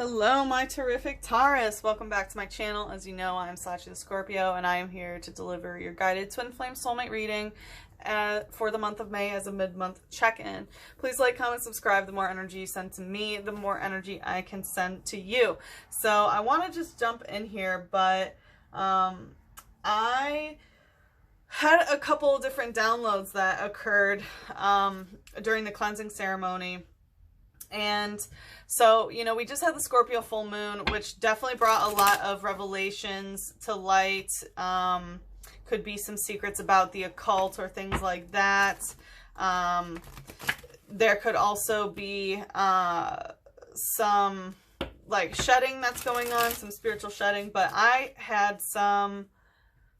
Hello, my terrific Taurus. Welcome back to my channel. As you know, I'm Sachi the Scorpio, and I am here to deliver your guided twin flame soulmate reading for the month of May as a mid-month check-in. Please like, comment, subscribe. The more energy you send to me, the more energy I can send to you. So I want to just jump in here, but I had a couple of different downloads that occurred during the cleansing ceremony. And so, you know, we just had the Scorpio Full Moon, which definitely brought a lot of revelations to light. Could be some secrets about the occult or things like that. There could also be some like shedding that's going on, some spiritual shedding. But I had some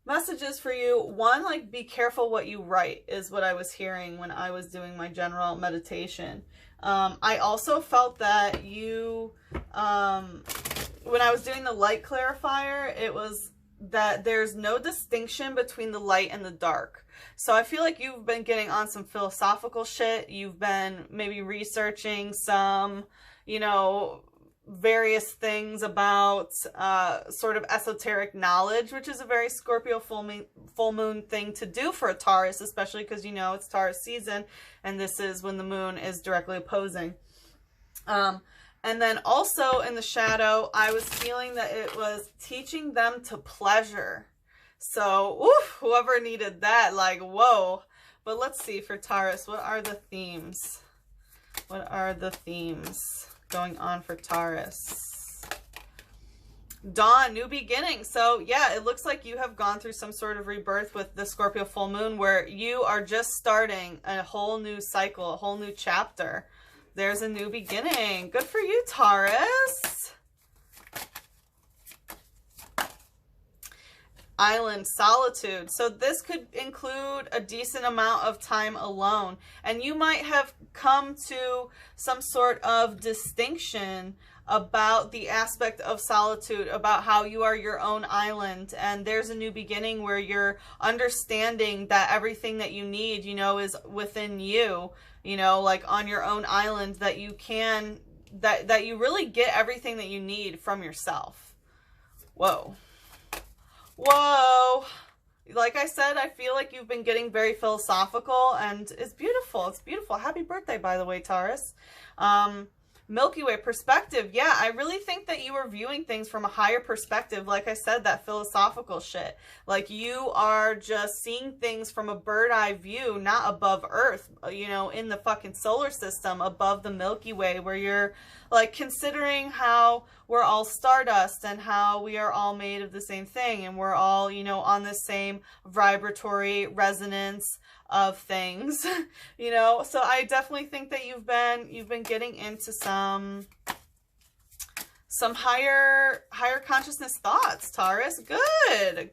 messages for you. One, like, be careful what you write is what I was hearing when I was doing my general meditation. I also felt that you, when I was doing the light clarifier, it was that there's no distinction between the light and the dark. So I feel like you've been getting on some philosophical shit. You've been maybe researching some, you know, various things about sort of esoteric knowledge, which is a very Scorpio full moon thing to do for a Taurus, especially because, you know, it's Taurus season and this is when the moon is directly opposing. And then also in the shadow, I was feeling that it was teaching them to pleasure. So oof, whoever needed that, like, whoa. But let's see for Taurus, what are the themes? What are the themes going on for Taurus? Dawn, new beginning. So yeah, it looks like you have gone through some sort of rebirth with the Scorpio full moon where you are just starting a whole new cycle, a whole new chapter. There's a new beginning. Good for you, Taurus. Island, solitude. So this could include a decent amount of time alone, and you might have come to some sort of distinction about the aspect of solitude, about how you are your own island, and there's a new beginning where you're understanding that everything that you need, you know, is within you, you know, like on your own island, that you can, that you really get everything that you need from yourself. Whoa. Whoa. Like I said, I feel like you've been getting very philosophical, and it's beautiful. It's beautiful. Happy birthday, by the way, Taurus. Milky Way perspective. Yeah, I really think that you are viewing things from a higher perspective. Like I said, that philosophical shit. Like you are just seeing things from a bird eye view, not above Earth, you know, in the fucking solar system, above the Milky Way, where you're like considering how we're all stardust and how we are all made of the same thing, and we're all, you know, on the same vibratory resonance of things, you know. So I definitely think that you've been getting into some higher consciousness thoughts, Taurus. Good.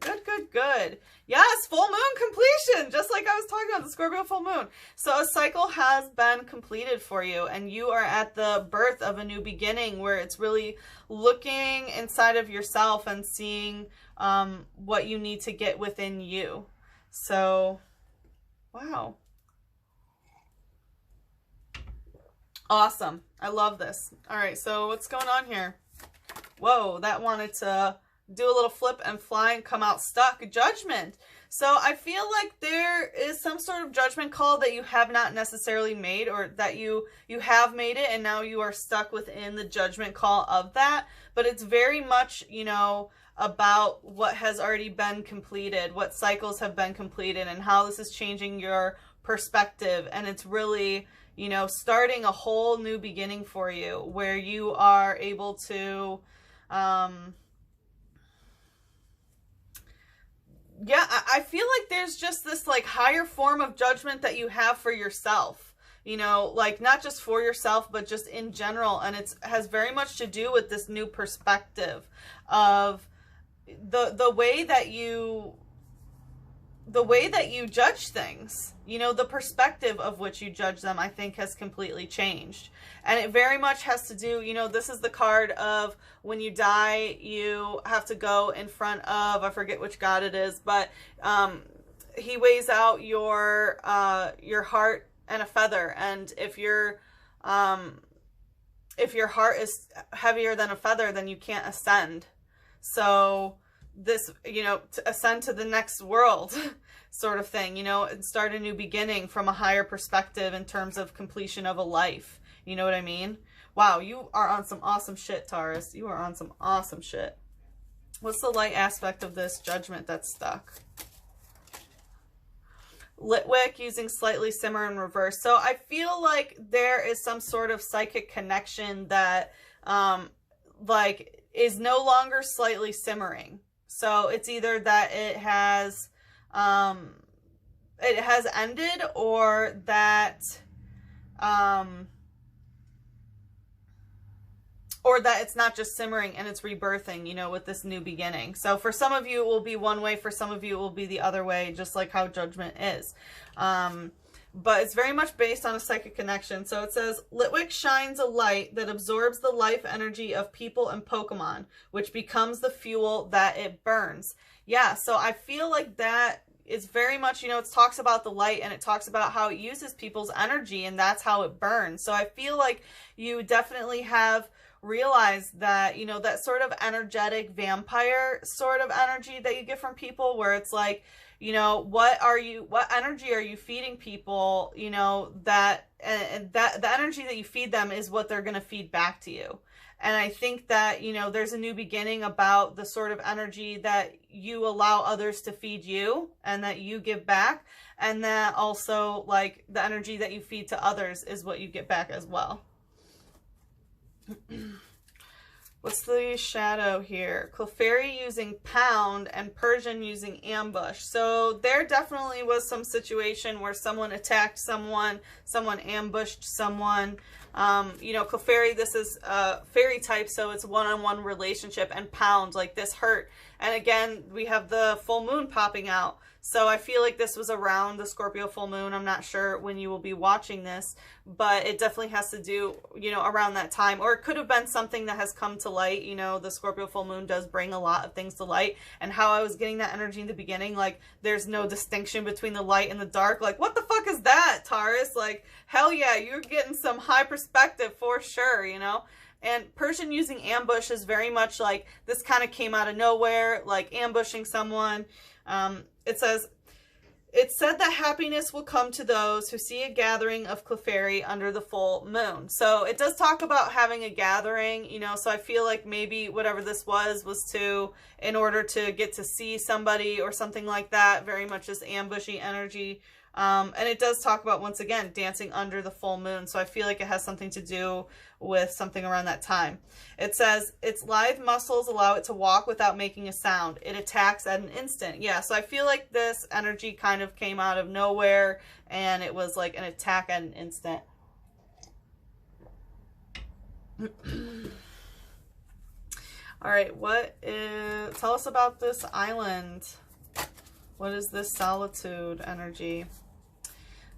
Yes, full moon completion, just like I was talking about the Scorpio full moon. So a cycle has been completed for you, and you are at the birth of a new beginning where it's really looking inside of yourself and seeing what you need to get within you. So wow. Awesome. I love this. All right, so what's going on here? Whoa, that wanted to do a little flip and fly and come out stuck. Judgment. So I feel like there is some sort of judgment call that you have not necessarily made, or that you have made it and now you are stuck within the judgment call of that. But it's very much, you know, about what has already been completed, what cycles have been completed, and how this is changing your perspective. And it's really, you know, starting a whole new beginning for you where you are able to, yeah, I feel like there's just this like higher form of judgment that you have for yourself, you know, like not just for yourself, but just in general. And it has very much to do with this new perspective of the way that you judge things, you know, the perspective of which you judge them, I think has completely changed. And it very much has to do, you know, this is the card of when you die, you have to go in front of, I forget which god it is, but he weighs out your heart and a feather. And if you're if your heart is heavier than a feather, then you can't ascend. So this, you know, to ascend to the next world sort of thing, you know, and start a new beginning from a higher perspective in terms of completion of a life. You know what I mean? Wow, you are on some awesome shit, Taurus. You are on some awesome shit. What's the light aspect of this Judgment that's stuck? Litwick using slightly simmer in reverse. So I feel like there is some sort of psychic connection that like is no longer slightly simmering. So it's either that it has ended, or that it's not just simmering and it's rebirthing, you know, with this new beginning. So for some of you, it will be one way. For some of you, it will be the other way, just like how Judgment is. But it's very much based on a psychic connection. So it says, Litwick shines a light that absorbs the life energy of people and Pokemon, which becomes the fuel that it burns. Yeah, so I feel like that is very much, you know, it talks about the light and it talks about how it uses people's energy, and that's how it burns. So I feel like you definitely have realize that, you know, that sort of energetic vampire sort of energy that you get from people, where it's like, you know, what energy are you feeding people, you know, that the energy that you feed them is what they're going to feed back to you. And I think that, you know, there's a new beginning about the sort of energy that you allow others to feed you and that you give back, and that also, like, the energy that you feed to others is what you get back as well. What's the shadow here? Clefairy using pound and Persian using ambush. So there definitely was some situation where someone attacked someone, someone ambushed someone. You know, Clefairy, this is fairy type, so it's one-on-one relationship, and pound, like, this hurt. And again, we have the full moon popping out. So I feel like this was around the Scorpio full moon. I'm not sure when you will be watching this, but it definitely has to do, you know, around that time. Or it could have been something that has come to light. You know, the Scorpio full moon does bring a lot of things to light. And how I was getting that energy in the beginning, like, there's no distinction between the light and the dark. Like, what the fuck is that, Taurus? Like, hell yeah, you're getting some high perspective for sure, you know? And Persian using ambush is very much like, this kind of came out of nowhere, like ambushing someone. It says, it said that happiness will come to those who see a gathering of Clefairy under the full moon. So it does talk about having a gathering, you know, so I feel like maybe whatever this was to, in order to get to see somebody or something like that, very much this ambushy energy. And it does talk about, once again, dancing under the full moon. So I feel like it has something to do with something around that time. It says, its lithe muscles allow it to walk without making a sound. It attacks at an instant. Yeah, so I feel like this energy kind of came out of nowhere, and it was like an attack at an instant. All right, tell us about this island. What is this solitude energy?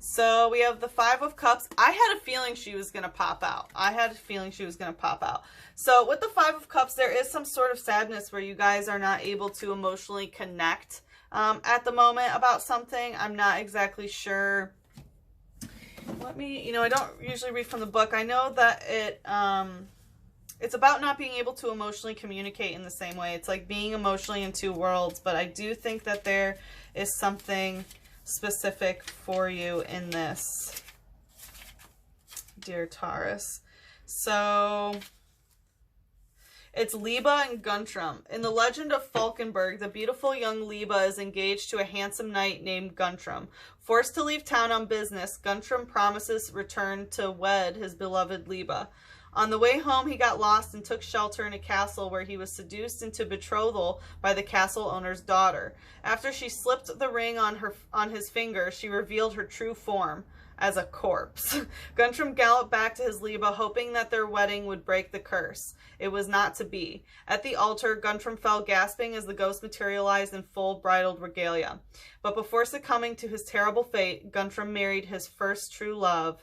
So we have the Five of Cups. I had a feeling she was going to pop out. So with the Five of Cups, there is some sort of sadness where you guys are not able to emotionally connect at the moment about something. I'm not exactly sure. Let me, you know, I don't usually read from the book. I know that it's about not being able to emotionally communicate in the same way. It's like being emotionally in two worlds, but I do think that there is something specific for you in this, dear Taurus. So it's Liba and Guntram. In the legend of Falkenberg, the beautiful young Liba is engaged to a handsome knight named Guntram. Forced to leave town on business, Guntram promises return to wed his beloved Liba. On the way home, he got lost and took shelter in a castle where he was seduced into betrothal by the castle owner's daughter. After she slipped the ring on his finger, she revealed her true form as a corpse. Guntram galloped back to his Liba, hoping that their wedding would break the curse. It was not to be. At the altar, Guntram fell gasping as the ghost materialized in full bridal regalia. But before succumbing to his terrible fate, Guntram married his true love,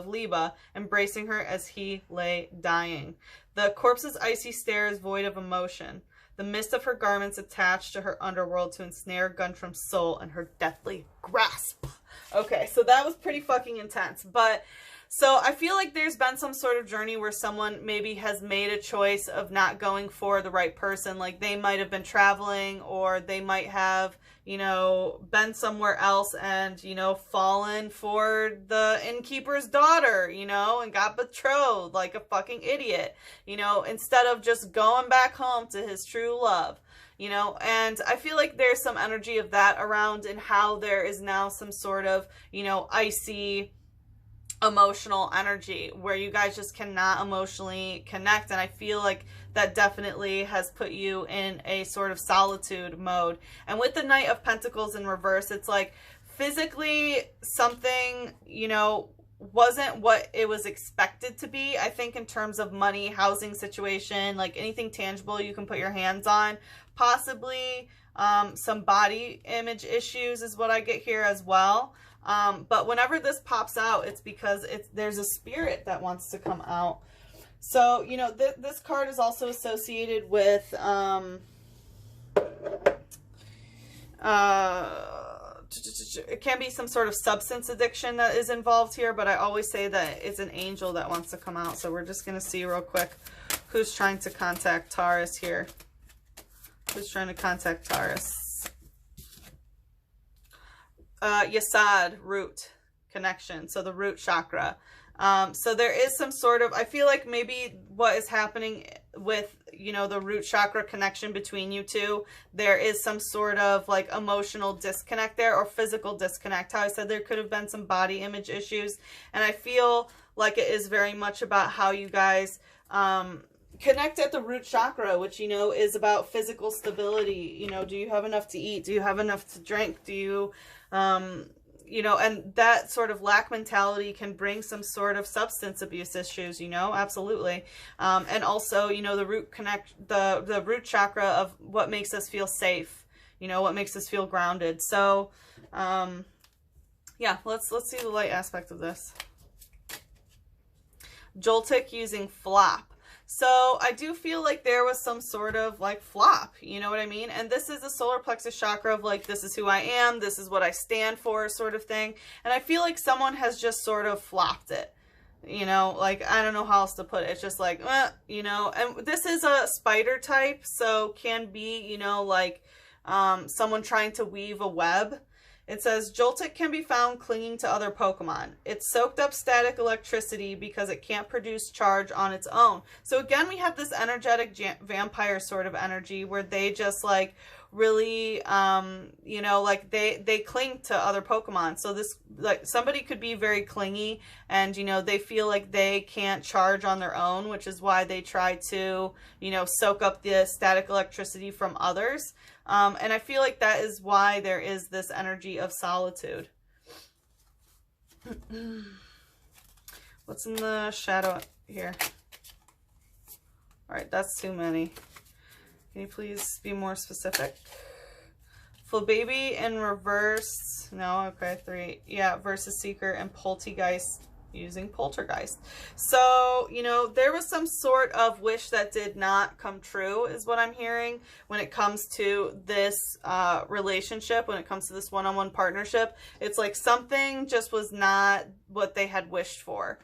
Liba, embracing her as he lay dying. The corpse's icy stare is void of emotion. The mist of her garments attached to her underworld to ensnare Guntram's soul in her deathly grasp. Okay, so that was pretty fucking intense. But So I feel like there's been some sort of journey where someone maybe has made a choice of not going for the right person. Like they might have been traveling, or they might have, you know, been somewhere else and, you know, fallen for the innkeeper's daughter, you know, and got betrothed like a fucking idiot, you know, instead of just going back home to his true love. You know, and I feel like there's some energy of that around, and how there is now some sort of, you know, icy emotional energy where you guys just cannot emotionally connect. And I feel like that definitely has put you in a sort of solitude mode. And with the Knight of Pentacles in reverse, it's like physically something, you know, wasn't what it was expected to be. I think in terms of money, housing situation, like anything tangible you can put your hands on, possibly some body image issues is what I get here as well. But whenever this pops out, it's because there's a spirit that wants to come out. So, you know, this card is also associated with it can be some sort of substance addiction that is involved here, but I always say that it's an angel that wants to come out. So we're just going to see real quick who's trying to contact Taurus here. Who's trying to contact Taurus? Yesod, root connection. So the root chakra. So there is some sort of, I feel like maybe what is happening with, you know, the root chakra connection between you two, there is some sort of like emotional disconnect there, or physical disconnect. How I said there could have been some body image issues. And I feel like it is very much about how you guys, connect at the root chakra, which, you know, is about physical stability. You know, do you have enough to eat? Do you have enough to drink? Do you, you know, and that sort of lack mentality can bring some sort of substance abuse issues, you know, absolutely. And also, you know, the root chakra of what makes us feel safe, you know, what makes us feel grounded. So, yeah, let's see the light aspect of this. Joltik using flop. So I do feel like there was some sort of like flop, you know what I mean? And this is the solar plexus chakra of like, this is who I am, this is what I stand for sort of thing. And I feel like someone has just sort of flopped it, you know, like, I don't know how else to put it. It's just like, you know, and this is a spider type, so can be, you know, like someone trying to weave a web. It says, Joltik can be found clinging to other Pokemon. It's soaked up static electricity because it can't produce charge on its own. So again, we have this energetic vampire sort of energy where they just like really, you know, like they cling to other Pokemon. So this, like, somebody could be very clingy and, you know, they feel like they can't charge on their own, which is why they try to, you know, soak up the static electricity from others. And I feel like that is why there is this energy of solitude. What's in the shadow here? All right, that's too many. Can you please be more specific? Full baby in reverse. No, okay, 3. Yeah, versus seeker and poltergeist using poltergeist. So, you know, there was some sort of wish that did not come true is what I'm hearing when it comes to this relationship, when it comes to this one-on-one partnership. It's like something just was not what they had wished for.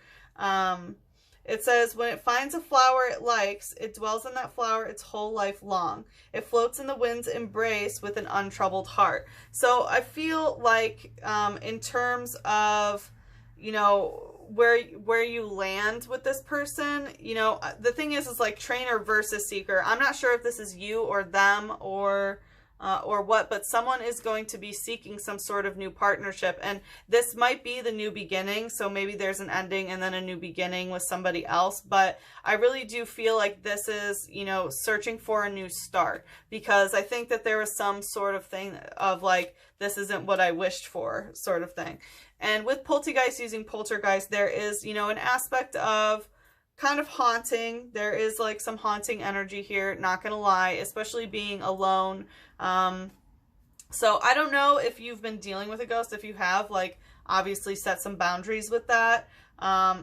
It says, when it finds a flower it likes, it dwells in that flower its whole life long. It floats in the wind's embrace with an untroubled heart. So I feel like in terms of, you know, where you land with this person, you know, the thing is like trainer versus seeker. I'm not sure if this is you or them or what, but someone is going to be seeking some sort of new partnership, and this might be the new beginning. So maybe there's an ending and then a new beginning with somebody else, but I really do feel like this is, you know, searching for a new start, because I think that there was some sort of thing of like, this isn't what I wished for sort of thing. And with poltergeist using poltergeist, there is, you know, an aspect of kind of haunting. There is like some haunting energy here, not gonna lie, especially being alone. So I don't know if you've been dealing with a ghost. If you have, like, obviously set some boundaries with that.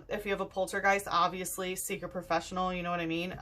If you have a poltergeist, obviously seek a professional, you know what I mean?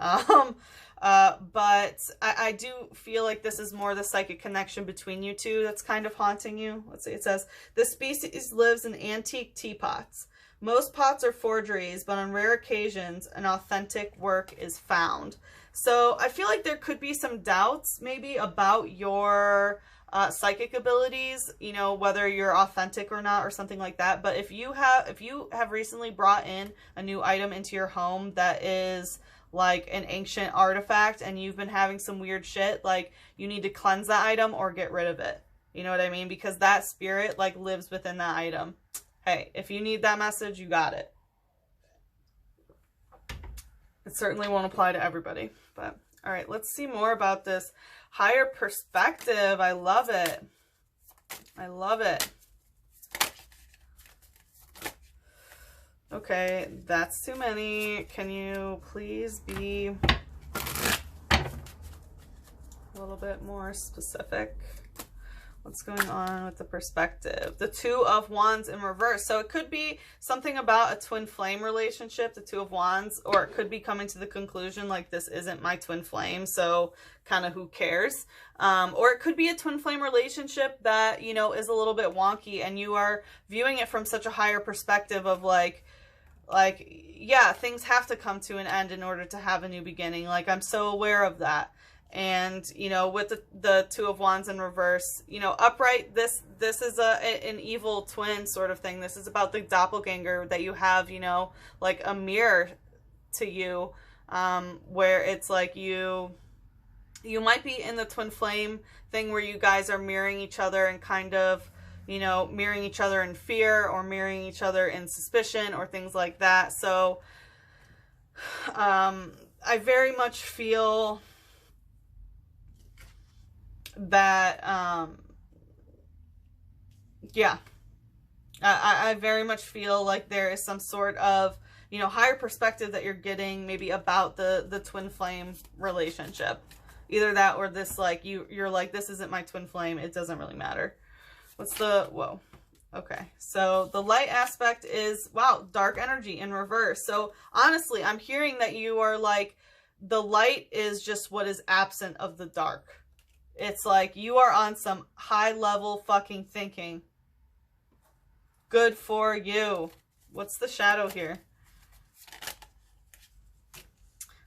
But I do feel like this is more the psychic connection between you two that's kind of haunting you. Let's see, it says, this species lives in antique teapots. Most pots are forgeries, but on rare occasions, an authentic work is found. So I feel like there could be some doubts maybe about your psychic abilities, you know, whether you're authentic or not or something like that. But if you have recently brought in a new item into your home that is like an ancient artifact and you've been having some weird shit, like you need to cleanse that item or get rid of it. You know what I mean? Because that spirit like lives within that item. Hey, if you need that message, you got it. It certainly won't apply to everybody, but all right, let's see more about this higher perspective. I love it. I love it. Okay, that's too many. Can you please be a little bit more specific? What's going on with the perspective? The Two of Wands in reverse. So it could be something about a twin flame relationship, the Two of Wands, or it could be coming to the conclusion like this isn't my twin flame, so kind of who cares? Or it could be a twin flame relationship that, you know, is a little bit wonky and you are viewing it from such a higher perspective of like, yeah, things have to come to an end in order to have a new beginning. Like, I'm so aware of that. And, you know, with the Two of Wands in reverse, you know, upright, this is an evil twin sort of thing. This is about the doppelganger that you have, you know, like a mirror to you, where it's like you might be in the twin flame thing where you guys are mirroring each other and kind of, you know, mirroring each other in fear or mirroring each other in suspicion or things like that. So, I very much feel that, yeah, I very much feel like there is some sort of, you know, higher perspective that you're getting maybe about the twin flame relationship. Either that or this, like, you're like, this isn't my twin flame. It doesn't really matter. What's the, whoa. Okay. So the light aspect is, wow, dark energy in reverse. So honestly, I'm hearing that you are like, the light is just what is absent of the dark. It's like you are on some high level fucking thinking. Good for you. What's the shadow here?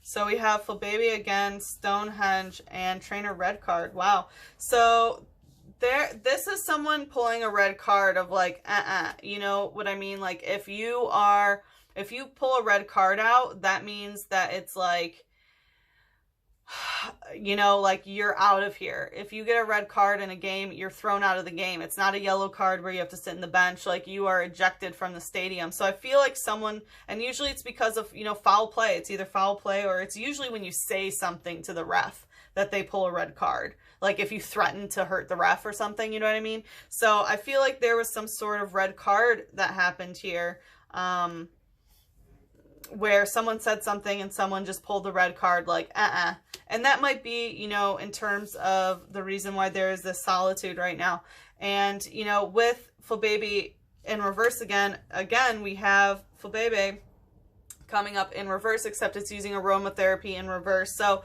So we have Full Baby again, Stonehenge, and Trainer red card. Wow. So this is someone pulling a red card of like, you know what I mean? Like if you pull a red card out, that means that it's like, you know, like you're out of here. If you get a red card in a game, you're thrown out of the game. It's not a yellow card where you have to sit in the bench. Like you are ejected from the stadium. So I feel like someone, and usually it's because of, you know, foul play. It's either foul play or it's usually when you say something to the ref that they pull a red card. Like if you threaten to hurt the ref or something, you know what I mean? So I feel like there was some sort of red card that happened here. Where someone said something and someone just pulled the red card, like, And that might be, you know, in terms of the reason why there is this solitude right now. And, you know, with Full Baby in reverse again, we have Full Baby coming up in reverse, except it's using aromatherapy in reverse. So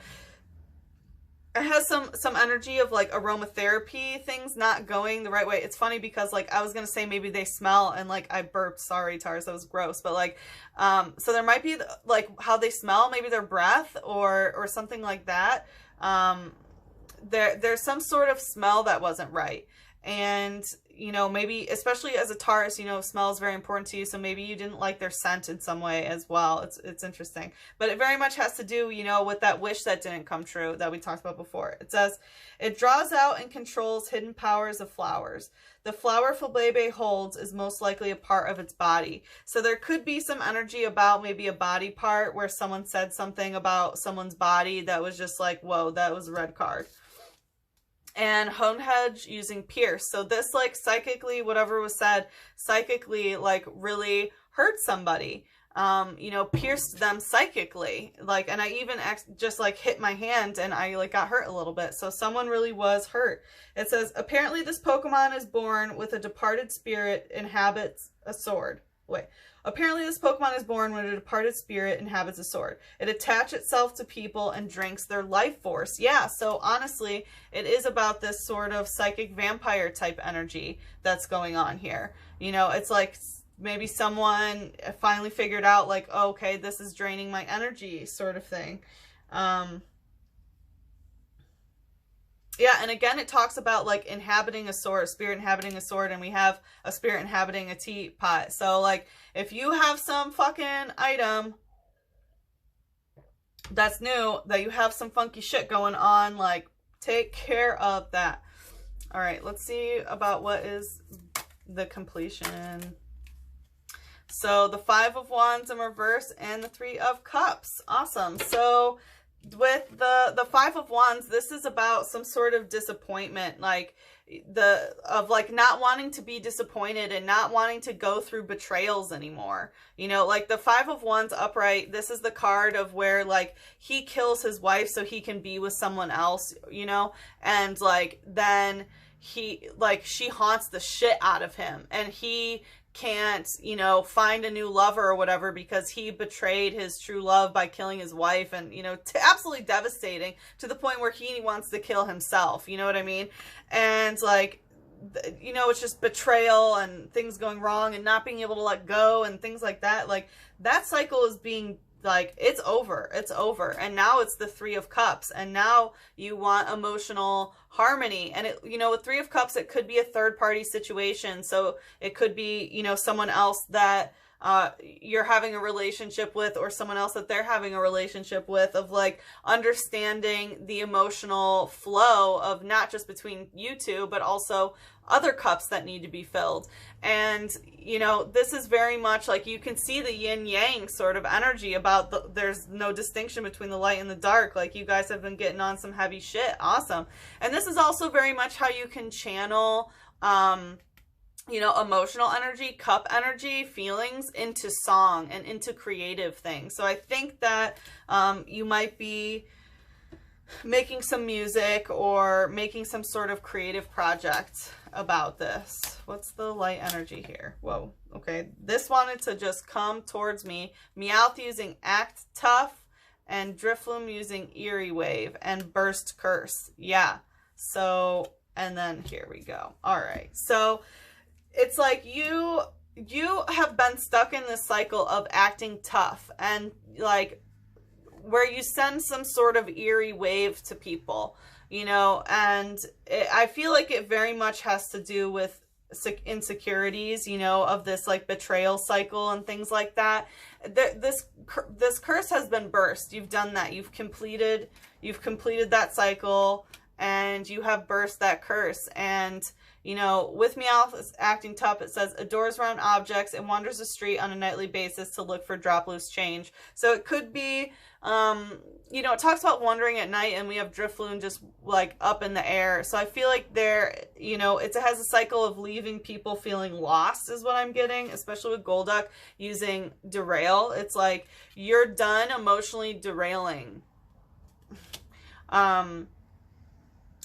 it has some energy of like aromatherapy things not going the right way. It's funny because like I was gonna say maybe they smell and like I burped. Sorry, Taurus, that was gross. But like, so there might be like how they smell, maybe their breath or something like that. There's some sort of smell that wasn't right. And, you know, maybe, especially as a Taurus, you know, smell is very important to you. So maybe you didn't like their scent in some way as well. It's interesting. But it very much has to do, you know, with that wish that didn't come true that we talked about before. It says, it draws out and controls hidden powers of flowers. The flower Full Baby holds is most likely a part of its body. So there could be some energy about maybe a body part where someone said something about someone's body that was just like, whoa, that was a red card. And Honehedge using Pierce. So this like psychically, whatever was said, psychically like really hurt somebody. You know, pierced them psychically. Like, and I even just like hit my hand and I like got hurt a little bit. So someone really was hurt. It says, apparently this Pokemon is born with a departed spirit, inhabits a sword. Wait. Apparently this Pokemon is born when a departed spirit inhabits a sword. It attaches itself to people and drinks their life force. Yeah, so honestly, it is about this sort of psychic vampire type energy that's going on here. You know, it's like maybe someone finally figured out like, oh, okay, this is draining my energy sort of thing. Yeah, and again, it talks about like inhabiting a sword, spirit inhabiting a sword, and we have a spirit inhabiting a teapot. So like, if you have some fucking item that's new, that you have some funky shit going on, like, take care of that. All right, let's see about what is the completion. So the 5 of Wands in reverse and the 3 of Cups. Awesome. So with the 5 of Wands, this is about some sort of disappointment, like like not wanting to be disappointed and not wanting to go through betrayals anymore. You know, like the 5 of Wands upright, this is the card of where like he kills his wife so he can be with someone else, you know, and like then she haunts the shit out of him, and he can't, you know, find a new lover or whatever because he betrayed his true love by killing his wife, and, you know, absolutely devastating to the point where he wants to kill himself, you know what I mean? And like, you know, it's just betrayal and things going wrong and not being able to let go and things like that. Like, that cycle is being like, it's over. And now it's the 3 of Cups, and now you want emotional harmony. And it, you know, with 3 of Cups, it could be a third party situation. So it could be, you know, someone else that you're having a relationship with, or someone else that they're having a relationship with, of like understanding the emotional flow of not just between you two, but also other cups that need to be filled. And, you know, this is very much like, you can see the yin yang sort of energy about there's no distinction between the light and the dark. Like, you guys have been getting on some heavy shit. Awesome. And this is also very much how you can channel, you know, emotional energy, cup energy, feelings into song and into creative things. So I think that you might be making some music or making some sort of creative project about this. What's the light energy here? Whoa. Okay. This wanted to just come towards me. Meowth using Act Tough, and Drifloon using Eerie Wave, and Burst Curse. Yeah. So, and then here we go. All right. So it's like you have been stuck in this cycle of acting tough, and like where you send some sort of eerie wave to people, you know, and I feel like it very much has to do with insecurities, you know, of this like betrayal cycle and things like that. This curse has been burst. You've done that. You've completed that cycle, and you have burst that curse. And, you know, with Meowth acting tough, it says adores round objects and wanders the street on a nightly basis to look for drop loose change. So it could be, you know, it talks about wandering at night, and we have Drifloon just like up in the air. So I feel like there, you know, it has a cycle of leaving people feeling lost is what I'm getting, especially with Golduck using derail. It's like you're done emotionally derailing.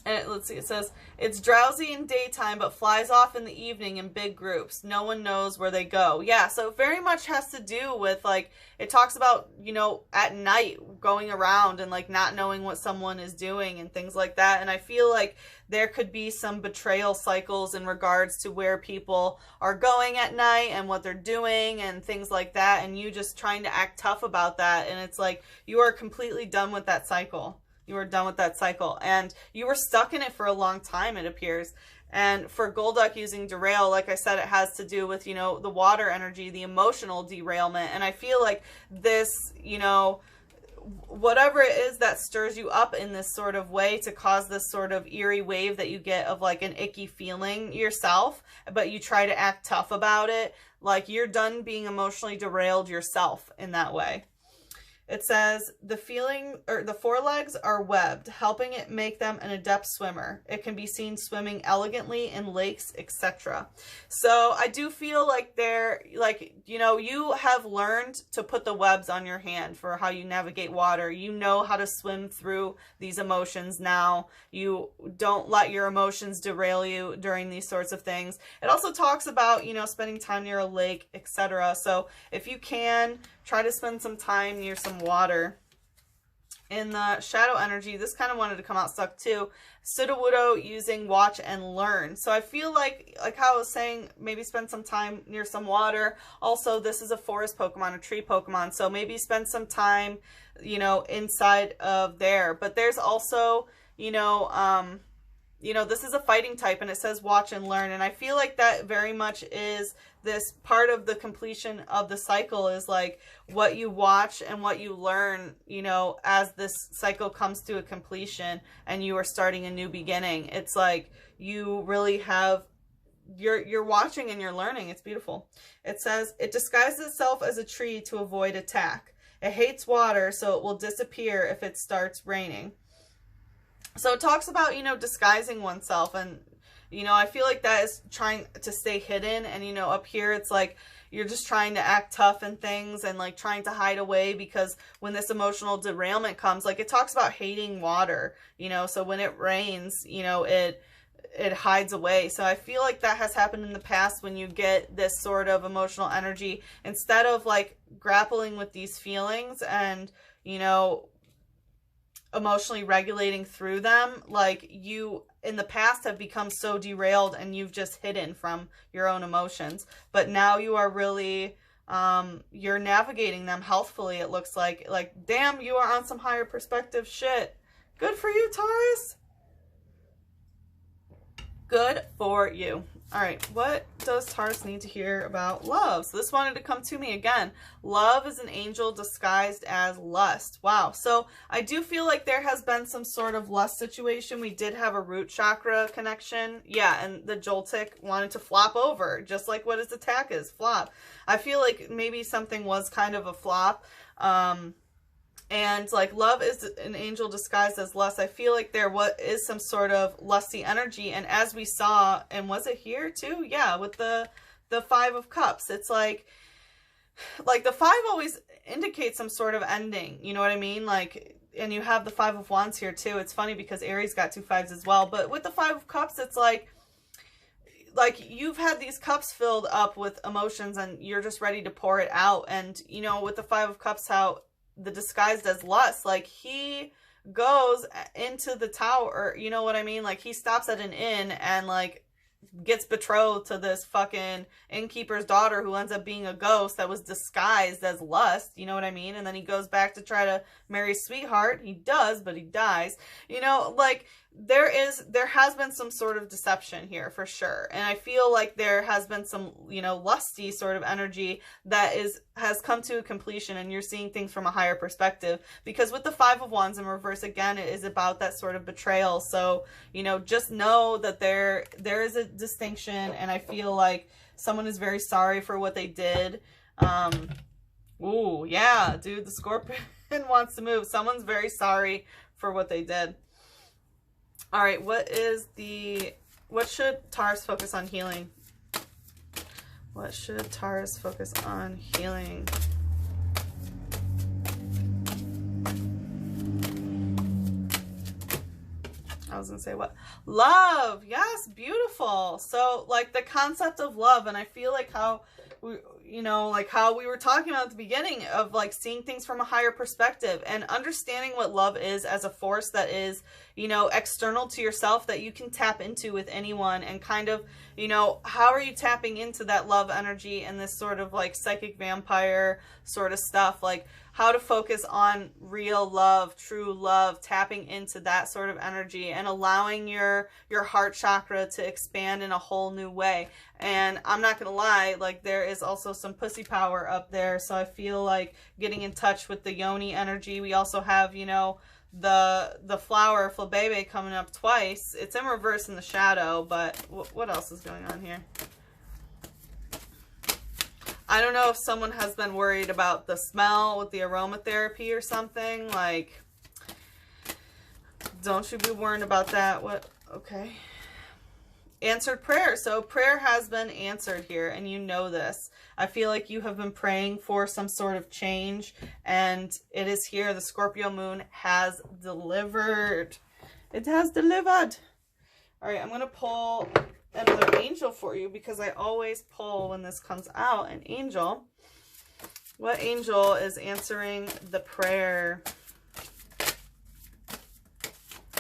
And let's see, it says, it's drowsy in daytime, but flies off in the evening in big groups. No one knows where they go. Yeah, so it very much has to do with, like, it talks about, you know, at night going around and, like, not knowing what someone is doing and things like that. And I feel like there could be some betrayal cycles in regards to where people are going at night and what they're doing and things like that. And you just trying to act tough about that. And it's like, you are completely done with that cycle. You were done with that cycle, and you were stuck in it for a long time, it appears. And for Golduck using derail, like I said, it has to do with, you know, the water energy, the emotional derailment. And I feel like this, you know, whatever it is that stirs you up in this sort of way to cause this sort of eerie wave that you get of like an icky feeling yourself, but you try to act tough about it, like you're done being emotionally derailed yourself in that way. It says, the forelegs are webbed, helping it make them an adept swimmer. It can be seen swimming elegantly in lakes, etc. So I do feel like they're, like, you know, you have learned to put the webs on your hand for how you navigate water. You know how to swim through these emotions now. You don't let your emotions derail you during these sorts of things. It also talks about, you know, spending time near a lake, etc. So if you can, try to spend some time near some water. in the shadow energy, this kind of wanted to come out stuck too. Sudowoodo using watch and learn. So I feel like how I was saying, maybe spend some time near some water. Also, this is a forest Pokemon, a tree Pokemon. So maybe spend some time, you know, inside of there. But there's also, you know, this is a fighting type and it says watch and learn. And I feel like that very much is this part of the completion of the cycle, is like what you watch and what you learn, you know, as this cycle comes to a completion and you are starting a new beginning. It's like you really have, you're watching and you're learning. It's beautiful. It says it disguises itself as a tree to avoid attack. It hates water, so it will disappear if it starts raining. So it talks about, you know, disguising oneself, and, you know, I feel like that is trying to stay hidden. And, you know, up here, it's like you're just trying to act tough and things and like trying to hide away, because when this emotional derailment comes, like it talks about hating water, you know, so when it rains, you know, it hides away. So I feel like that has happened in the past when you get this sort of emotional energy, instead of like grappling with these feelings and, you know, emotionally regulating through them, like you in the past have become so derailed and you've just hidden from your own emotions. But now you are really, you're navigating them healthfully, it looks like damn, you are on some higher perspective shit. Good for you, Taurus. Good for you. All right, what does Taurus need to hear about love? So this wanted to come to me again. Love is an angel disguised as lust. Wow. So I do feel like there has been some sort of lust situation. We did have a root chakra connection. Yeah, and the Joltik wanted to flop over, just like what his attack is, flop. I feel like maybe something was kind of a flop. And like love is an angel disguised as lust. I feel like there is some sort of lusty energy. And as we saw, and was it here too? Yeah, with the Five of Cups. It's like the five always indicates some sort of ending. You know what I mean? Like, and you have the Five of Wands here too. It's funny because Aries got 2 5s as well. But with the Five of Cups, it's like you've had these cups filled up with emotions and you're just ready to pour it out. And, you know, with the Five of Cups, how the disguised as lust, like he goes into the tower, you know what I mean? Like he stops at an inn and like gets betrothed to this fucking innkeeper's daughter who ends up being a ghost that was disguised as lust, you know what I mean? And then he goes back to try to marry his sweetheart. He does, but he dies. You know, like there has been some sort of deception here for sure. And I feel like there has been some, you know, lusty sort of energy that has come to a completion, and you're seeing things from a higher perspective, because with the Five of Wands in reverse, again, it is about that sort of betrayal. So, you know, just know that there is a distinction, and I feel like someone is very sorry for what they did. Ooh, yeah, dude, the Scorpion wants to move. Someone's very sorry for what they did. All right, what should Taurus focus on healing? What should Taurus focus on healing? I was gonna say what? Love. Yes, beautiful. So like the concept of love, and I feel like how we, you know, like how we were talking about at the beginning of like seeing things from a higher perspective and understanding what love is as a force that is, you know, external to yourself, that you can tap into with anyone, and kind of, you know, how are you tapping into that love energy and this sort of like psychic vampire sort of stuff, like how to focus on real love, true love, tapping into that sort of energy and allowing your heart chakra to expand in a whole new way. And I'm not gonna lie, like there is also some pussy power up there, so I feel like getting in touch with the yoni energy. We also have, you know, the flower Flabebe coming up twice. It's in reverse in the shadow, but what else is going on here? I don't know if someone has been worried about the smell with the aromatherapy or something. Like, don't you be worried about that. What? Okay. Answered prayer. So prayer has been answered here, and you know this. I feel like you have been praying for some sort of change, and it is here. The Scorpio moon has delivered. It has delivered. All right, I'm going to pull another angel for you, because I always pull when this comes out an angel. What angel is answering the prayer?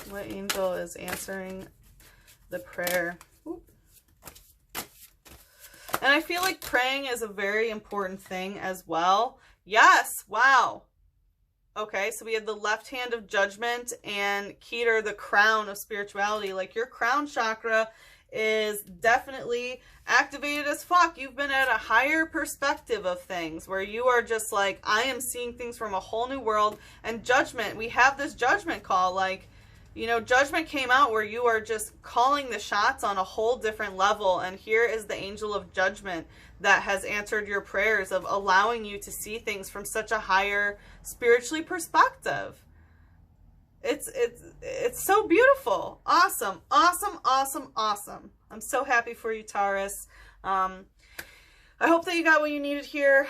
What angel is answering the prayer? Ooh. And I feel like praying is a very important thing as well. Yes. Wow. Okay. So we have the left hand of judgment and Keter, the crown of spirituality. Like your crown chakra is definitely activated as fuck. You've been at a higher perspective of things where you are just like, I am seeing things from a whole new world. And judgment, we have this judgment call. Like, you know, judgment came out where you are just calling the shots on a whole different level. And here is the angel of judgment that has answered your prayers of allowing you to see things from such a higher spiritually perspective. It's so beautiful. Awesome. Awesome. Awesome. Awesome. I'm so happy for you, Taurus. I hope that you got what you needed here.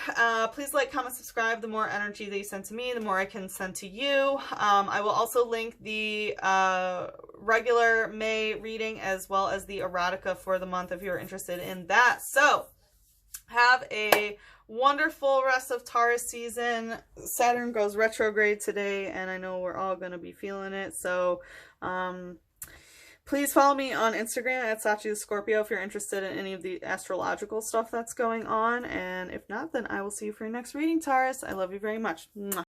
Please like, comment, subscribe. The more energy that you send to me, the more I can send to you. I will also link the regular May reading as well as the erotica for the month if you're interested in that. So have a wonderful rest of Taurus season. Saturn goes retrograde today, and I know we're all going to be feeling it. So please follow me on Instagram at Sachi the Scorpio if you're interested in any of the astrological stuff that's going on. And if not, then I will see you for your next reading, Taurus. I love you very much. Mwah.